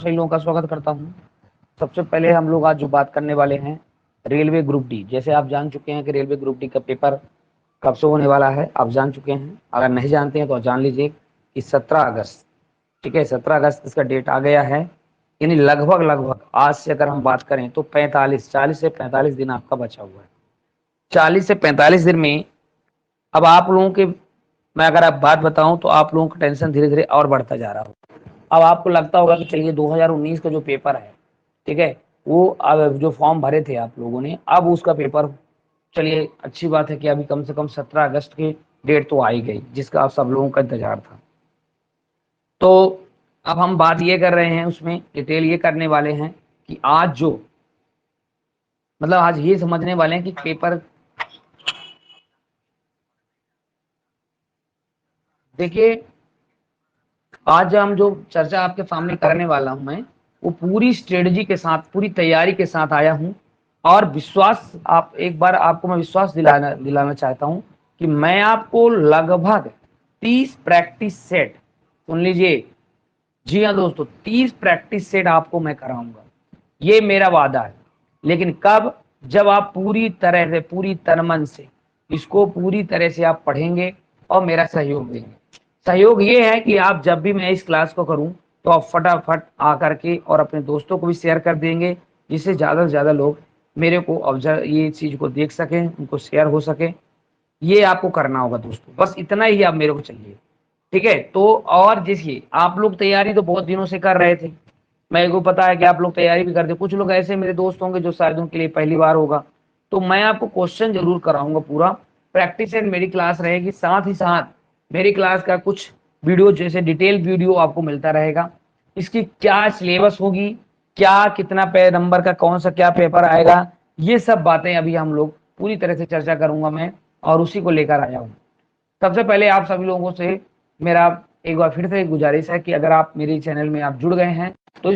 सभी लोगों का स्वागत करता हूं। सबसे पहले हम लोग आज जो बात करने वाले हैं रेलवे ग्रुप डी। जैसे आप जान चुके हैं कि रेलवे ग्रुप डी का पेपर कब से होने वाला है, आप जान चुके हैं। अगर नहीं जानते हैं तो जान लीजिए कि 17 अगस्त, ठीक है, 17 अगस्त इसका डेट आ गया है। यानी लगभग लगभग आज से अगर हम बात करें तो 40 से 45 दिन आपका बचा हुआ है। 40 से 45 दिन में अब आप लोगों के, मैं अगर आप बात बताऊं तो आप लोगों का टेंशन धीरे धीरे और बढ़ता जा रहा हो। अब आपको लगता होगा कि चलिए 2019 का जो पेपर है, ठीक है, वो अब जो फॉर्म भरे थे आप लोगों ने, अब उसका पेपर, चलिए अच्छी बात है कि अभी कम से कम 17 अगस्त की डेट तो आई गई, जिसका आप सब लोगों का इंतजार था। तो अब हम बात ये कर रहे हैं, उसमें डिटेल ये करने वाले हैं कि आज जो, मतलब आज ये समझने वाले हैं कि पेपर, देखिए आज हम जो चर्चा आपके सामने करने वाला हूं मैं, वो पूरी स्ट्रेटजी के साथ, पूरी तैयारी के साथ आया हूं। और विश्वास, आप एक बार आपको मैं विश्वास दिलाना दिलाना चाहता हूं कि मैं आपको लगभग 30 प्रैक्टिस सेट, सुन लीजिए, जी हाँ दोस्तों, 30 प्रैक्टिस सेट आपको मैं कराऊंगा, ये मेरा वादा है। लेकिन कब? जब आप पूरी तरह से, पूरी तन मन से इसको पूरी तरह से आप पढ़ेंगे और मेरा सहयोग देंगे। सहयोग ये है कि आप जब भी मैं इस क्लास को करूं तो आप फटाफट आकर के और अपने दोस्तों को भी शेयर कर देंगे, जिससे ज़्यादा से ज़्यादा लोग मेरे को ऑब्जर्व, ये चीज़ को देख सकें, उनको शेयर हो सके। ये आपको करना होगा दोस्तों, बस इतना ही आप मेरे को चाहिए, ठीक है। तो और देखिए, आप लोग तैयारी तो बहुत दिनों से कर रहे थे, मेरे को पता है कि आप लोग तैयारी भी करते। कुछ लोग ऐसे मेरे दोस्त होंगे जो शायद उनके लिए पहली बार होगा, तो मैं आपको क्वेश्चन जरूर कराऊंगा। पूरा प्रैक्टिस एंड मेरी क्लास रहेगी, साथ ही साथ मेरी क्लास का कुछ वीडियो, जैसे डिटेल वीडियो आपको मिलता रहेगा। इसकी क्या सिलेबस होगी, क्या कितना पे नंबर का कौन सा क्या पेपर आएगा, ये सब बातें अभी हम लोग पूरी तरह से चर्चा करूंगा मैं, और उसी को लेकर आया हूँ। सबसे पहले आप सभी लोगों से मेरा एक बार फिर से गुजारिश है कि अगर आप मेरे चैनल में आप जुड़ गए हैं तो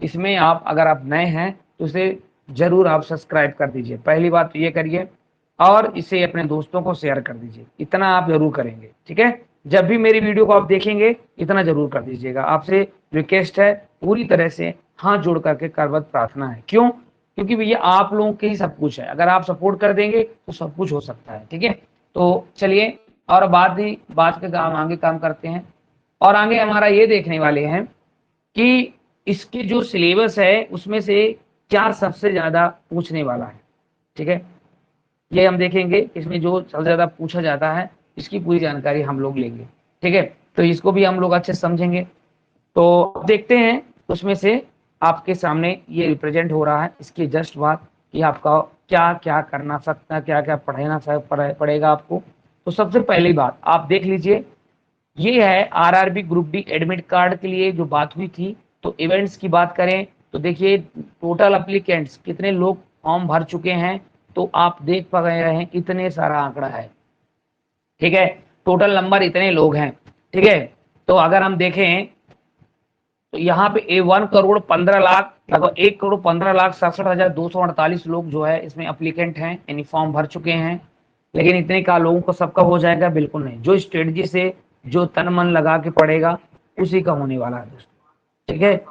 इसमें आप, अगर आप नए हैं तो इसे जरूर आप सब्सक्राइब कर दीजिए, पहली बात तो ये करिए। और इसे अपने दोस्तों को शेयर कर दीजिए, इतना आप जरूर करेंगे, ठीक है। जब भी मेरी वीडियो को आप देखेंगे इतना जरूर कर दीजिएगा, आपसे रिक्वेस्ट है, पूरी तरह से हाथ जोड़ करके करबद्ध प्रार्थना है। क्यों? क्योंकि भैया आप लोगों के ही सब कुछ है, अगर आप सपोर्ट कर देंगे तो सब कुछ हो सकता है, ठीक है। तो चलिए, और बात के काम आगे काम करते हैं। और आगे हमारा ये देखने वाले हैं कि इसकी जो सिलेबस है उसमें से क्या सबसे ज्यादा पूछने वाला है, ठीक है। ये हम देखेंगे, इसमें जो सबसे ज्यादा पूछा जाता है इसकी पूरी जानकारी हम लोग लेंगे, ठीक है। तो इसको भी हम लोग अच्छे समझेंगे। तो देखते हैं उसमें से आपके सामने ये रिप्रेजेंट हो रहा है, इसकी जस्ट बात कि आपका क्या क्या करना सकता है, क्या क्या पड़ेगा आपको। तो सबसे पहली बात आप देख लीजिए, ये है RRB group D admit card के लिए जो बात हुई थी। तो इवेंट्स की बात करें तो देखिए, टोटल अप्लीकेंट्स कितने लोग फॉर्म भर चुके हैं, तो आप देख पा रहे हैं इतने सारा आंकड़ा है, ठीक है। टोटल नंबर इतने लोग हैं, ठीक है। तो अगर हम देखें तो यहाँ पे 1,15,00,000, लगभग 1,15,67,248 लोग जो है इसमें अप्लीकेंट हैं, यानी फॉर्म भर चुके हैं। लेकिन इतने का लोगों को सबका हो जाएगा? बिल्कुल नहीं। जो स्ट्रेटजी से, जो तन मन लगा के पढ़ेगा उसी का होने वाला है दोस्तों, ठीक है।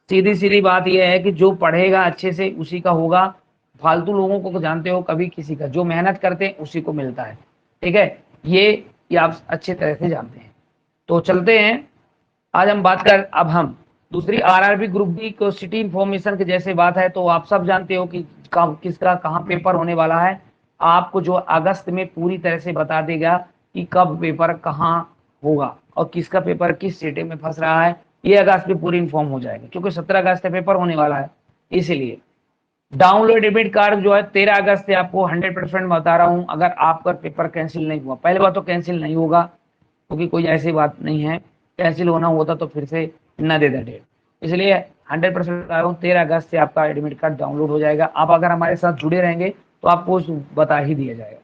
सीधी सीधी बात यह है कि जो पढ़ेगा अच्छे से उसी का होगा। फालतू लोगों को जानते हो, कभी किसी का, जो मेहनत करते हैं उसी को मिलता है, ठीक है। ये आप अच्छे तरह से जानते हैं। तो चलते हैं, आज हम बात कर, अब हम दूसरी आरआरबी ग्रुप डी को सिटी इंफॉर्मेशन के जैसे बात है, तो आप सब जानते हो कि किसका कहाँ पेपर होने वाला है। आपको जो अगस्त में पूरी तरह से बता देगा कि कब पेपर कहाँ होगा और किसका पेपर किस सिटी में फंस रहा है, ये अगस्त में पूरी इन्फॉर्म हो जाएगा, क्योंकि 17 अगस्त से पेपर होने वाला है। इसीलिए डाउनलोड एडमिट कार्ड जो है 13 अगस्त से आपको 100% बता रहा हूं। अगर आपका पेपर कैंसिल नहीं हुआ, पहले बात तो कैंसिल नहीं होगा, क्योंकि कोई ऐसी बात नहीं है, कैंसिल होना होता तो फिर से न दे दे डेट। इसलिए 100% बता रहा हूँ, 13 अगस्त से आपका एडमिट कार्ड डाउनलोड हो जाएगा। आप अगर हमारे साथ जुड़े रहेंगे तो आपको बता ही दिया जाएगा।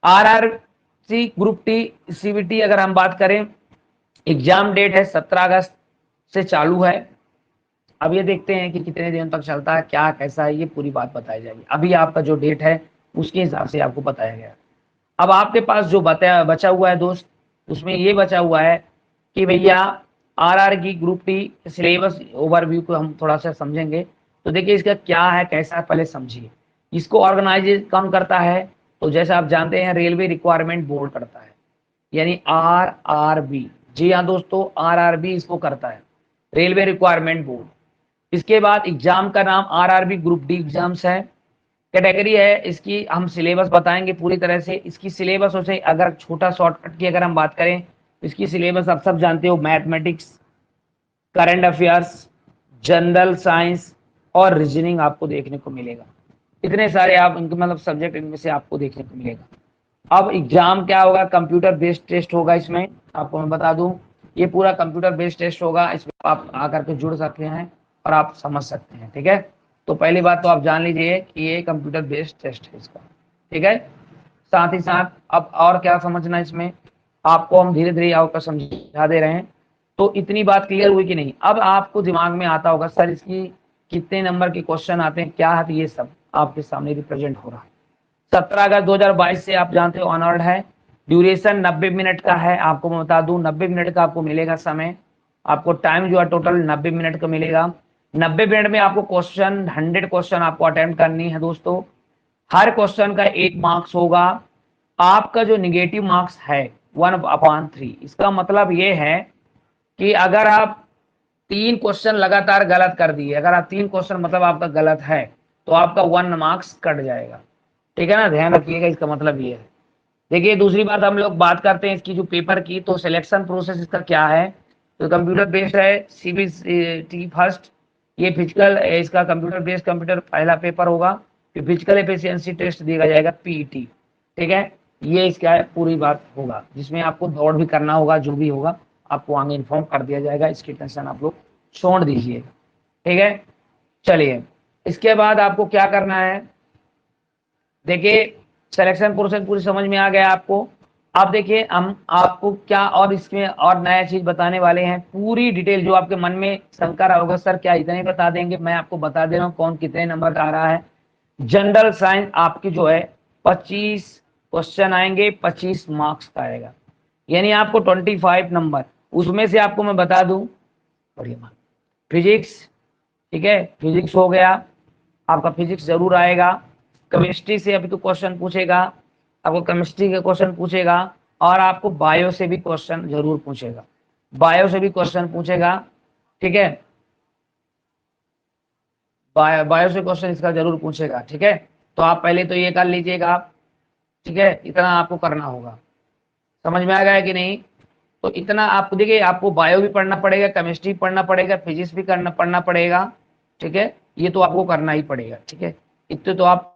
आरआरसी ग्रुप टी सीबीटी अगर हम बात करें, एग्जाम डेट है 17 अगस्त से चालू है। अब ये देखते हैं कि कितने दिन तक चलता है, क्या कैसा है, ये पूरी बात बताई जाएगी। अभी आपका जो डेट है उसके हिसाब से आपको बताया गया। अब आपके पास जो बचा हुआ है दोस्त, उसमें ये बचा हुआ है कि भैया आरआर की ग्रुप डी सिलेबस ओवरव्यू को हम थोड़ा सा समझेंगे। तो देखिए इसका क्या है कैसा है पहले समझिए। इसको ऑर्गेनाइज कौन करता है, तो जैसे आप जानते हैं रेलवे रिक्वायरमेंट बोर्ड करता है, यानी RRB। जी हाँ दोस्तों, RRB इसको करता है, रेलवे रिक्वायरमेंट बोर्ड। इसके बाद एग्जाम का नाम RRB ग्रुप डी एग्जाम्स है, कैटेगरी है इसकी। हम सिलेबस बताएंगे पूरी तरह से। इसकी सिलेबस से अगर छोटा शॉर्टकट की अगर हम बात करें, इसकी सिलेबस आप सब जानते हो, mathematics, current affairs, general science और रीजनिंग आपको देखने को मिलेगा। इतने सारे आप इनके मतलब सब्जेक्ट इनमें से आपको देखने को मिलेगा। अब एग्जाम क्या होगा, कंप्यूटर बेस्ड टेस्ट होगा। इसमें आपको मैं बता दूं, ये पूरा कंप्यूटर बेस्ड टेस्ट होगा। इसमें आप आकर के जुड़ सकते हैं और आप समझ सकते हैं, ठीक है। तो पहली बात तो आप जान लीजिए कि ये कंप्यूटर बेस्ड टेस्ट है इसका, ठीक है। साथ ही साथ अब और क्या समझना इसमें, आपको हम धीरे धीरे आपको समझा दे रहे हैं। तो इतनी बात क्लियर हुई कि नहीं। अब आपको दिमाग में आता होगा सर इसकी कितने नंबर के क्वेश्चन आते हैं, क्या है, तो ये सब आपके सामने रिप्रेजेंट हो रहा है। 17 अगस्त 2022 से आप जानते हो ऑनवर्ड है। ड्यूरेशन 90 मिनट का है। आपको मैं बता दूं 90 मिनट का आपको मिलेगा समय। आपको टाइम जो है टोटल 90 मिनट का मिलेगा। 90 मिनट में आपको क्वेश्चन 100 क्वेश्चन आपको अटेम्प्ट करनी है दोस्तों। हर क्वेश्चन का 1 मार्क्स होगा। आपका जो निगेटिव मार्क्स है 1/3। इसका मतलब ये है कि अगर आप 3 क्वेश्चन लगातार गलत कर दिए, अगर आप 3 क्वेश्चन मतलब आपका गलत है, तो आपका 1 मार्क्स कट जाएगा, ठीक है ना, ध्यान रखिएगा। इसका मतलब ये है। देखिए दूसरी बात हम लोग बात करते हैं इसकी जो पेपर की, तो सिलेक्शन प्रोसेस इसका क्या है। तो कंप्यूटर बेस्ड है, CBT फर्स्ट। ये फिजिकल, इसका कंप्यूटर बेस्ड कंप्यूटर पहला पेपर होगा। फिर फिजिकल एफिशिएंसी टेस्ट दिया जाएगा, PET, ठीक है। ये इसका पूरी बात होगा, जिसमें आपको दौड़ भी करना होगा। जो भी होगा आपको आगे इन्फॉर्म कर दिया जाएगा, इसकी टेंशन आप लोग छोड़ दीजिए, ठीक है। चलिए इसके बाद आपको क्या करना है, देखिए सिलेक्शन प्रोसेस पूरी समझ में आ गया आपको। अब देखिए हम आपको क्या और इसमें और नया चीज बताने वाले हैं। पूरी डिटेल जो आपके मन में शंका होगा सर क्या इतने बता देंगे, मैं आपको बता दे रहा हूँ कौन कितने नंबर का आ रहा है। जनरल साइंस आपकी जो है 25 क्वेश्चन आएंगे, 25 मार्क्स का आएगा, यानी आपको 25 नंबर। उसमें से आपको मैं बता दूं, बढ़िया, फिजिक्स, ठीक है, फिजिक्स हो गया आपका, फिजिक्स जरूर आएगा। केमिस्ट्री से अभी तो क्वेश्चन पूछेगा, आपको केमिस्ट्री के क्वेश्चन पूछेगा। और आपको बायो से भी क्वेश्चन जरूर पूछेगा, बायो से भी क्वेश्चन पूछेगा, ठीक है। बायो से क्वेश्चन इसका जरूर पूछेगा, ठीक है। तो आप पहले तो ये कर लीजिएगा आप, ठीक है। इतना आपको करना होगा, समझ में आ गया कि नहीं। तो इतना आपको देखिए, आपको बायो भी पढ़ना पड़ेगा, केमिस्ट्री पढ़ना पड़ेगा, फिजिक्स भी पढ़ना पड़ेगा, ठीक है। ये तो आपको करना ही पड़ेगा, ठीक है। इतने तो आप